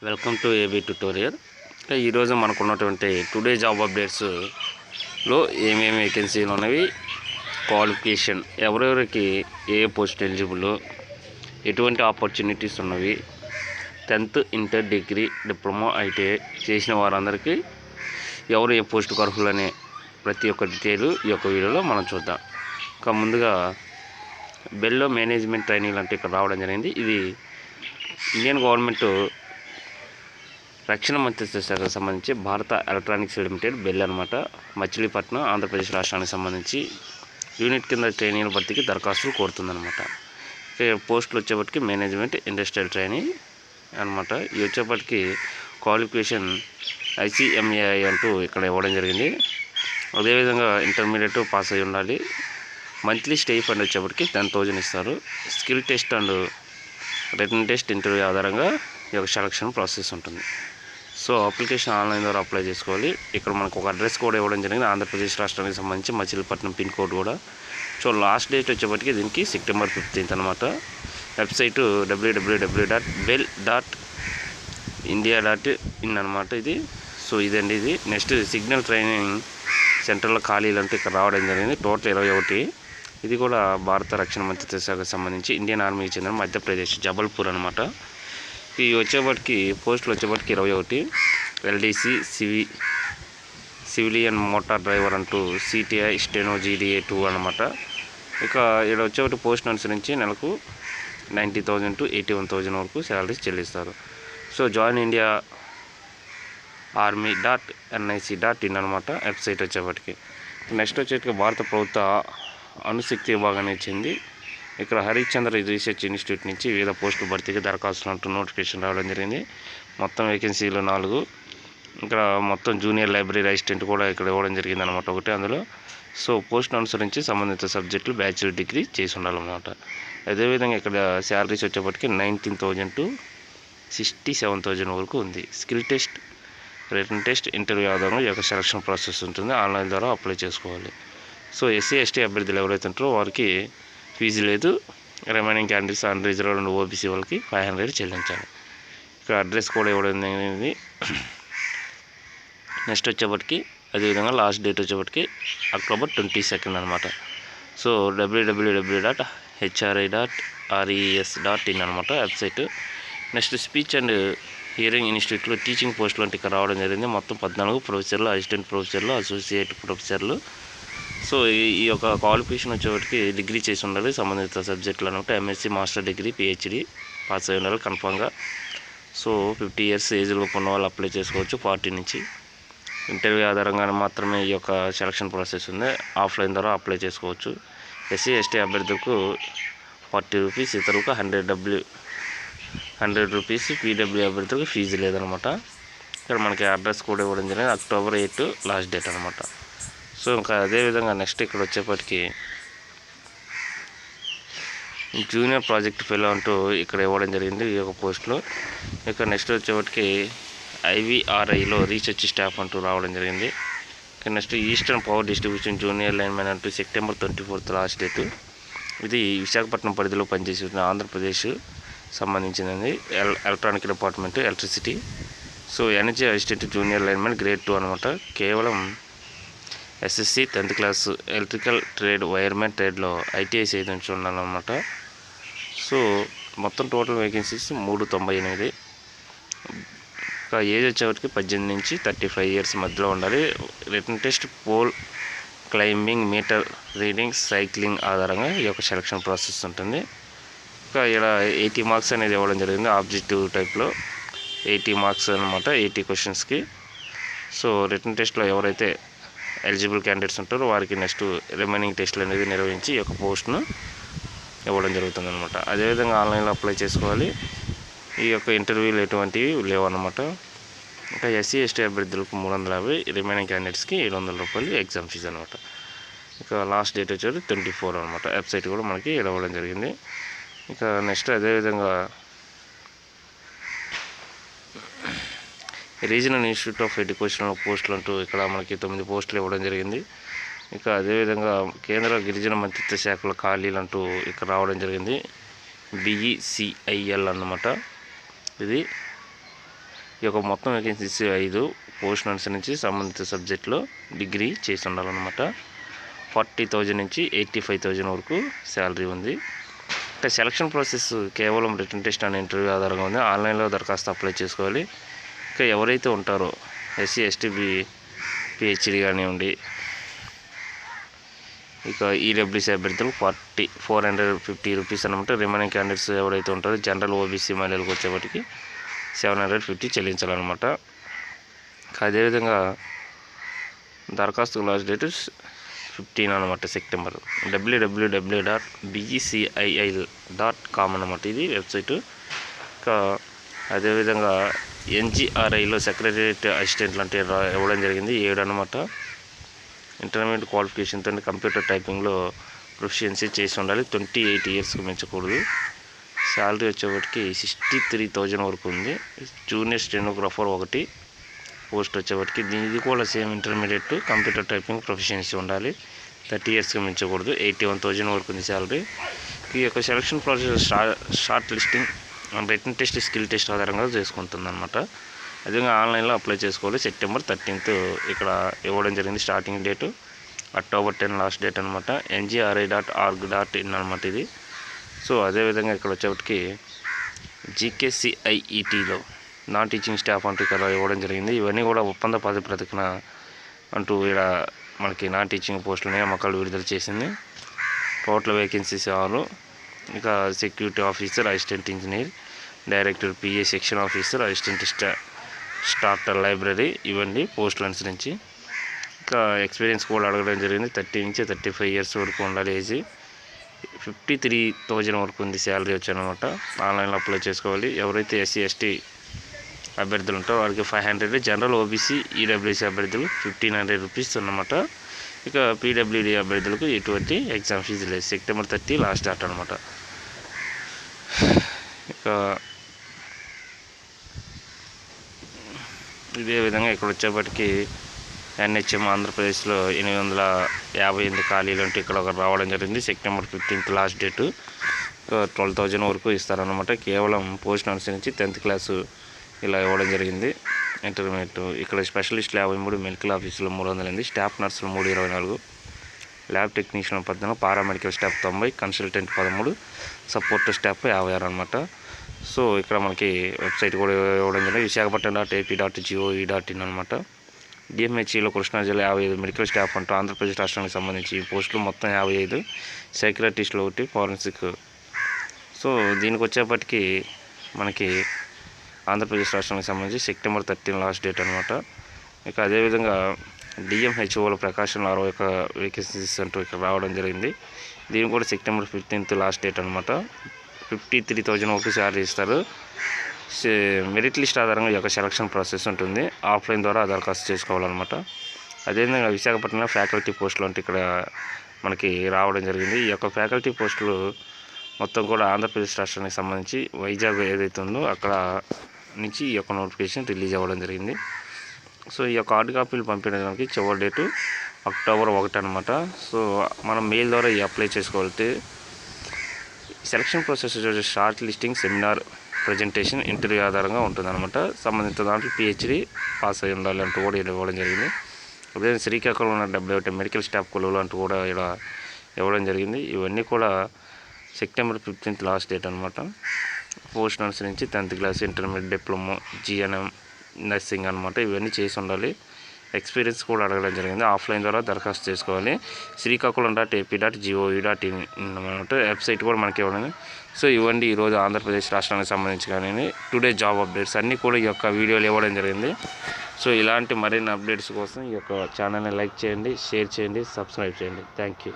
Welcome to AB tutorial. ఈరోజు మనకు ఉన్నటువంటి టుడే జాబ్ అప్డేట్స్లో ఏమేమి వేకెన్సీలు ఉన్నవి, క్వాలిఫికేషన్ ఎవరెవరికి ఏ పోస్ట్ ఎలిజిబుల్, ఎటువంటి ఆపర్చునిటీస్ ఉన్నవి, 10th inter degree diploma ITI చేసిన వారందరికీ ఎవరు ఏ పోస్టుకు అర్హులు అనే ప్రతి ఒక్క డీటెయిల్ ఈ యొక్క వీడియోలో మనం చూద్దాం. ఇంకా ముందుగా బెల్లో మేనేజ్మెంట్ ట్రైనింగ్ అంటే ఇక్కడ రావడం జరిగింది. ఇది ఇండియన్ గవర్నమెంట్ రక్షణ మంత్రిత్వ శాఖకు సంబంధించి భారత ఎలక్ట్రానిక్స్ లిమిటెడ్ బెల్ అనమాట, మచిలీపట్నం ఆంధ్రప్రదేశ్ రాష్ట్రానికి సంబంధించి యూనిట్ కింద ట్రైనింగ్ భర్తీకి దరఖాస్తులు కోరుతుందన్నమాట. పోస్టులు వచ్చేప్పటికి మేనేజ్మెంట్ ఇండస్ట్రియల్ ట్రైనింగ్ అనమాట. ఇవి వచ్చేప్పటికి క్వాలిఫికేషన్ ICMAI అంటూ ఇక్కడ ఇవ్వడం జరిగింది. అదేవిధంగా ఇంటర్మీడియట్ పాస్ అయి ఉండాలి. మంత్లీ స్టే ఫండ్ వచ్చేప్పటికి 10,000 ఇస్తారు. Skill test and written test interview ఆధారంగా ఈ యొక్క సెలక్షన్ ప్రాసెస్ ఉంటుంది. సో అప్లికేషన్ ఆన్లైన్ ద్వారా అప్లై చేసుకోవాలి. ఇక్కడ మనకు ఒక అడ్రస్ కూడా ఇవ్వడం జరిగింది, ఆంధ్రప్రదేశ్ రాష్ట్రానికి సంబంధించి మచిలీపట్నం పిన్ కోడ్ కూడా. సో లాస్ట్ డేట్ వచ్చేప్పటికి దీనికి September 15th అనమాట. వెబ్సైటు www.bell.india.in అనమాట ఇది. సో ఇదండి ఇది. నెక్స్ట్ సిగ్నల్ ట్రైనింగ్ సెంటర్లో ఖాళీలు అంటే ఇక్కడ రావడం జరిగింది. టోటల్ 21. ఇది కూడా భారత రక్షణ మంత్రిత్వ శాఖకు సంబంధించి ఇండియన్ ఆర్మీకి చెందిన మధ్యప్రదేశ్ జబల్పూర్ అనమాట. ఈ వచ్చేప్పటికి పోస్టులు వచ్చేప్పటికి 21. LDC సివిలియన్ మోటార్ డ్రైవర్ అంటూ CTI స్టెనో GDA 2 అనమాట. ఇక ఇక్కడ వచ్చేప్పటి పోస్ట్ అనుసరించి నెలకు 90,000 to 81,000 వరకు శాలరీస్ చెల్లిస్తారు. సో జాయిన్ ఇండియా army.nic.in అనమాట వెబ్సైట్ వచ్చేప్పటికి. నెక్స్ట్ వచ్చేటికి భారత ప్రభుత్వ అణుశక్తి విభాగాన్ని ఇచ్చింది. ఇక్కడ హరిశ్చంద్ర రీసెర్చ్ ఇన్స్టిట్యూట్ నుంచి వివిధ పోస్టులు భర్తీకి దరఖాస్తులు అంటూ నోటిఫికేషన్ రావడం జరిగింది. మొత్తం వేకెన్సీలు 4. ఇక్కడ మొత్తం జూనియర్ లైబ్రరీ అసిస్టెంట్ కూడా ఇక్కడ ఇవ్వడం జరిగింది అనమాట ఒకటి అందులో. సో పోస్ట్ అనుసరించి సంబంధిత సబ్జెక్టులు బ్యాచిలర్ డిగ్రీ చేసి ఉండాలన్నమాట. అదేవిధంగా ఇక్కడ శాలరీస్ వచ్చేప్పటికి 19,000 to 67,000 వరకు ఉంది. Skill test, written test, interview ఆధారంగా ఈ యొక్క సెలక్షన్ ప్రాసెస్ ఉంటుంది. ఆన్లైన్ ద్వారా అప్లై చేసుకోవాలి. సో SC ST అభ్యర్థులు ఎవరైతే ఉంటారో వారికి ఫీజు లేదు. Remaining candidates unreserved and OBC వాళ్ళకి 500 చెల్లించాలి. ఇక్కడ అడ్రస్ కూడా ఇవ్వడం జరిగింది. నెక్స్ట్ వచ్చేప్పటికి అదేవిధంగా లాస్ట్ డేట్ వచ్చేప్పటికి October 22 అనమాట. సో www.hri.res.in అనమాట website. Next speech and hearing ఇన్స్టిట్యూట్లో టీచింగ్ పోస్టులు అంటే ఇక్కడ రావడం జరిగింది. మొత్తం 14 ప్రొఫెసర్లు, అసిస్టెంట్ ప్రొఫెసర్లు, అసోసియేట్ ప్రొఫెసర్లు. సో ఈ యొక్క క్వాలిఫికేషన్ వచ్చేప్పటికి డిగ్రీ చేసి ఉండాలి సంబంధిత సబ్జెక్టులు అనమాట. MSc, master degree, PhD pass అయి ఉండాలి కన్ఫామ్గా. సో 50 years ఏజ్లోపు ఉన్న వాళ్ళు అప్లై చేసుకోవచ్చు 40 నుంచి. ఇంటర్వ్యూ ఆధారంగా మాత్రమే ఈ యొక్క సెలక్షన్ ప్రాసెస్ ఉంది. ఆఫ్లైన్ ద్వారా అప్లై చేసుకోవచ్చు. SC ST అభ్యర్థులకు 40 రూపీస్, ఇతరులకు 100 రూపీస్. PW అభ్యర్థులకు ఫీజు లేదనమాట. ఇక్కడ మనకి అడ్రస్ కూడా ఇవ్వడం జరిగింది. October 8 లాస్ట్ డేట్ అనమాట. సో ఇంకా అదేవిధంగా నెక్స్ట్ ఇక్కడ వచ్చేప్పటికి జూనియర్ ప్రాజెక్ట్ ఫెలో అంటూ ఇక్కడ ఇవ్వడం జరిగింది ఈ యొక్క పోస్ట్లో. ఇక నెక్స్ట్ వచ్చేప్పటికి IVRIలో రీసెర్చ్ స్టాఫ్ అంటూ రావడం జరిగింది. ఇక next eastern power distribution junior linemen అంటూ September 24 లాస్ట్ డేటు. ఇది విశాఖపట్నం పరిధిలో పనిచేసి ఆంధ్రప్రదేశ్ సంబంధించినది. Electronic department, electricity. So energy assistant junior linemen grade 2 అనమాట. కేవలం SSC 10th class electrical trade, wiremen ట్రేడ్లో ITI చేయించి ఉండాలన్నమాట. సో మొత్తం టోటల్ వేకెన్సీస్ 398. ఇంకా ఏజ్ వచ్చేవారికి 18 నుంచి 35 years మధ్యలో ఉండాలి. Written test, pole climbing, meter reading, cycling ఆధారంగా ఈ యొక్క సెలక్షన్ ప్రాసెస్ ఉంటుంది. ఇంకా ఇక్కడ 80 మార్క్స్ అనేది ఇవ్వడం జరిగింది. ఆబ్జెక్టివ్ టైప్లో 80 మార్క్స్ అనమాట, 80 క్వశ్చన్స్కి. సో రిటన్ టెస్ట్లో ఎవరైతే ఎలిజిబుల్ క్యాండిడేట్స్ ఉంటారో వారికి నెక్స్ట్ రిమైనింగ్ టెస్ట్లు అనేది నిర్వహించి ఈ యొక్క పోస్ట్ను ఇవ్వడం జరుగుతుంది అనమాట. అదేవిధంగా ఆన్లైన్లో అప్లై చేసుకోవాలి. ఈ యొక్క ఇంటర్వ్యూలు ఎటువంటివి లేవన్నమాట. ఇంకా SC ST అభ్యర్థులకు 350, రిమైనింగ్ క్యాండిడేట్స్కి 700 రూపాయలు ఎగ్జామ్ ఫీజు అనమాట. ఇక లాస్ట్ డేట్ వచ్చేది 24 అనమాట. వెబ్సైట్ కూడా మనకి ఇవ్వడం జరిగింది. ఇక నెక్స్ట్ అదేవిధంగా రీజనల్ ఇన్స్టిట్యూట్ ఆఫ్ ఎడ్యుకేషనల్ పోస్టులు అంటూ ఇక్కడ మనకి 9 పోస్టులు ఇవ్వడం జరిగింది. ఇక అదేవిధంగా కేంద్ర గిరిజన మంత్రిత్వ శాఖల ఖాళీలు అంటూ ఇక్కడ రావడం జరిగింది. BECIL అన్నమాట. ఇది ఈ యొక్క మొత్తం వేకెన్సీస్ 5 పోస్ట్ అనుసరించి సంబంధిత సబ్జెక్టులో డిగ్రీ చేసి ఉండాలన్నమాట. 40,000 నుంచి 85,000 వరకు శాలరీ ఉంది. ఇంకా సెలక్షన్ ప్రాసెస్ కేవలం రిటన్ టెస్ట్ అనే ఇంటర్వ్యూ ఆధారంగా ఉంది. ఆన్లైన్లో దరఖాస్తు అప్లై చేసుకోవాలి. ఇంకా ఎవరైతే ఉంటారో ఎస్సీ ఎస్టీ పిహెచ్డి కానివ్వండి, ఇక ఈడబ్ల్యూసీ అభ్యర్థులు 450 రూపీస్ అనమాట. రిమైనింగ్ క్యాండిడేట్స్ ఎవరైతే ఉంటారో జనరల్ ఓబీసీ మహిళలకు వచ్చేప్పటికి 750 చెల్లించాలన్నమాట. అదేవిధంగా దరఖాస్తు లాస్ట్ డేట్ 15 అనమాట సెప్టెంబర్. www.becil.com అనమాట ఇది వెబ్సైటు. ఇంకా అదేవిధంగా ఎన్జిఆర్ఐలో సెక్రటరియట్ అసిస్టెంట్లు అంటే ఇవ్వడం జరిగింది 7 అనమాట. ఇంటర్మీడియట్ క్వాలిఫికేషన్తో కంప్యూటర్ టైపింగ్లో ప్రొఫిషియన్సీ చేసి ఉండాలి. 28 ఇయర్స్కి మించకూడదు. శాలరీ వచ్చేప్పటికి 63,000 వరకు ఉంది. జూనియర్ స్టెనోగ్రాఫర్ 1 పోస్ట్ వచ్చేప్పటికి ఇది కూడా same intermediate computer typing proficiency ఉండాలి. 30 ఇయర్స్కి మించకూడదు. 81,000 వరకు ఉంది శాలరీ. ఈ యొక్క selection process short listing written test skill test ఆధారంగా చేసుకుంటుంది అనమాట. అదేవిధంగా ఆన్లైన్లో అప్లై చేసుకోవాలి. సెప్టెంబర్ 13th ఇక్కడ ఇవ్వడం జరిగింది starting date. October 10 last date అనమాట. ngri.org.in అనమాట ఇది. సో అదేవిధంగా ఇక్కడ వచ్చేప్పటికి జీకేసిఐఈటీలో నాన్ టీచింగ్ స్టాఫ్ అంటూ ఇక్కడ ఇవ్వడం జరిగింది. ఇవన్నీ కూడా ఒప్పంద ప్రాతిపదికన అంటూ ఇక్కడ మనకి నాన్ టీచింగ్ పోస్టులు నియామకాలు విడుదల చేసింది. Total vacancies 6. ఇక security officer, assistant engineer, director PA, section officer, assistant starter library ఇవన్నీ పోస్టులు అనుసరించి. ఇంకా ఎక్స్పీరియన్స్ కూడా అడగడం జరిగింది. 30 నుంచి 35 ఇయర్స్ వరకు ఉండాలి ఏజ్. 53,000 వరకు ఉంది శాలరీ వచ్చానమాట. ఆన్లైన్లో అప్లై చేసుకోవాలి. ఎవరైతే ఎస్సీ ఎస్టీ అభ్యర్థులు ఉంటారో వారికి 500, జనరల్ ఓబీసీ ఈడబ్ల్యూసీ అభ్యర్థులు 1,500 రూపీస్ అన్నమాట. ఇక పీడబ్ల్యూడీ అభ్యర్థులకు ఎటువంటి ఎగ్జామ్ ఫీజు లేదు. సెప్టెంబర్ 30 లాస్ట్ డేట్ అనమాట. ఇక ఇదే విధంగా ఇక్కడ వచ్చేప్పటికి ఎన్హెచ్ఎం ఆంధ్రప్రదేశ్లో 858 ఖాళీలు అంటే ఇక్కడ రావడం జరిగింది. September 15th last date. 12,000 వరకు ఇస్తారనమాట. కేవలం పోస్ట్ అనుసరించి 10th క్లాసు ఇలా ఇవ్వడం జరిగింది. ఇంటర్మీడియట్ ఇక్కడ స్పెషలిస్టులు 53, మెడికల్ ఆఫీసులు 308, స్టాఫ్ నర్సులు 324, lab technician 14, paramedical staff 90, consultant 13, support staff 56 అనమాట. సో ఇక్కడ మనకి వెబ్సైట్ కూడా ఇవ్వడం జరిగింది. visakhapatnam.ap.gov.in అనమాట. డిఎంహెచ్ఈలో కృష్ణా జిల్లా 55 మెడికల్ స్టాఫ్ అంటూ ఆంధ్రప్రదేశ్ రాష్ట్రానికి సంబంధించి ఈ పోస్టులు మొత్తం 55, సైక్రటిస్టులు 1, ఫారెన్సిక్. సో దీనికి వచ్చేప్పటికి మనకి ఆంధ్రప్రదేశ్ రాష్ట్రానికి సంబంధించి సెప్టెంబర్ 13 లాస్ట్ డేట్ అనమాట. ఇక అదేవిధంగా డిఎంహెచ్ఓలో ప్రకాశంలో 61 వేకెన్సీస్ అంటూ ఇక్కడ రావడం జరిగింది. దీనికి కూడా సెప్టెంబర్ 15th లాస్ట్ డేట్ అనమాట. 53,000 వరకు శాలరీ ఇస్తారు. మెరిట్ లిస్ట్ ఆధారంగా ఈ యొక్క సెలక్షన్ ప్రాసెస్ ఉంటుంది. ఆఫ్లైన్ ద్వారా దరఖాస్తు చేసుకోవాలన్నమాట. అదేవిధంగా విశాఖపట్నంలో ఫ్యాకల్టీ పోస్టులు అంటే ఇక్కడ మనకి రావడం జరిగింది. ఈ యొక్క ఫ్యాకల్టీ పోస్టులు మొత్తం కూడా ఆంధ్రప్రదేశ్ రాష్ట్రానికి సంబంధించి వైజాగ్ ఏదైతే ఉందో అక్కడ నుంచి ఈ యొక్క నోటిఫికేషన్ రిలీజ్ అవ్వడం జరిగింది. సో ఈ యొక్క హార్డ్ కాపీలు పంపించడానికి చివరి డేటు అక్టోబర్ 1 అనమాట. సో మనం మెయిల్ ద్వారా అప్లై చేసుకోవాలంటే selection process short listing, seminar, presentation, interview ఆధారంగా ఉంటుందన్నమాట. సంబంధిత దాంట్లో పిహెచ్డి పాస్ అయి ఉండాలి అంటూ కూడా ఇవ్వడం జరిగింది. అదే శ్రీకాకుళంలో ఉన్న 71 మెడికల్ స్టాఫ్ కొలువులు అంటూ కూడా ఇలా ఇవ్వడం జరిగింది. ఇవన్నీ కూడా సెప్టెంబర్ 15th లాస్ట్ డేట్ అనమాట. పోస్ట్ అనుసరించి 10th class, intermediate, diploma, GNM, nursing అనమాట. ఇవన్నీ చేసి ఉండాలి. ఎక్స్పీరియన్స్ కూడా అడగడం జరిగింది. ఆఫ్లైన్ ద్వారా దరఖాస్తు చేసుకోవాలి. శ్రీకాకుళం.ap.gov.in అనమాట వెబ్సైట్ కూడా మనకి ఇవ్వడం. సో ఇవ్వండి ఈరోజు ఆంధ్రప్రదేశ్ రాష్ట్రానికి సంబంధించి కానీ టుడే జాబ్ అప్డేట్స్ అన్నీ కూడా ఈ యొక్క వీడియోలు ఇవ్వడం జరిగింది. సో ఇలాంటి మరిన్ని అప్డేట్స్ కోసం ఈ యొక్క ఛానల్ని లైక్ చేయండి, షేర్ చేయండి, సబ్స్క్రైబ్ చేయండి. Thank you.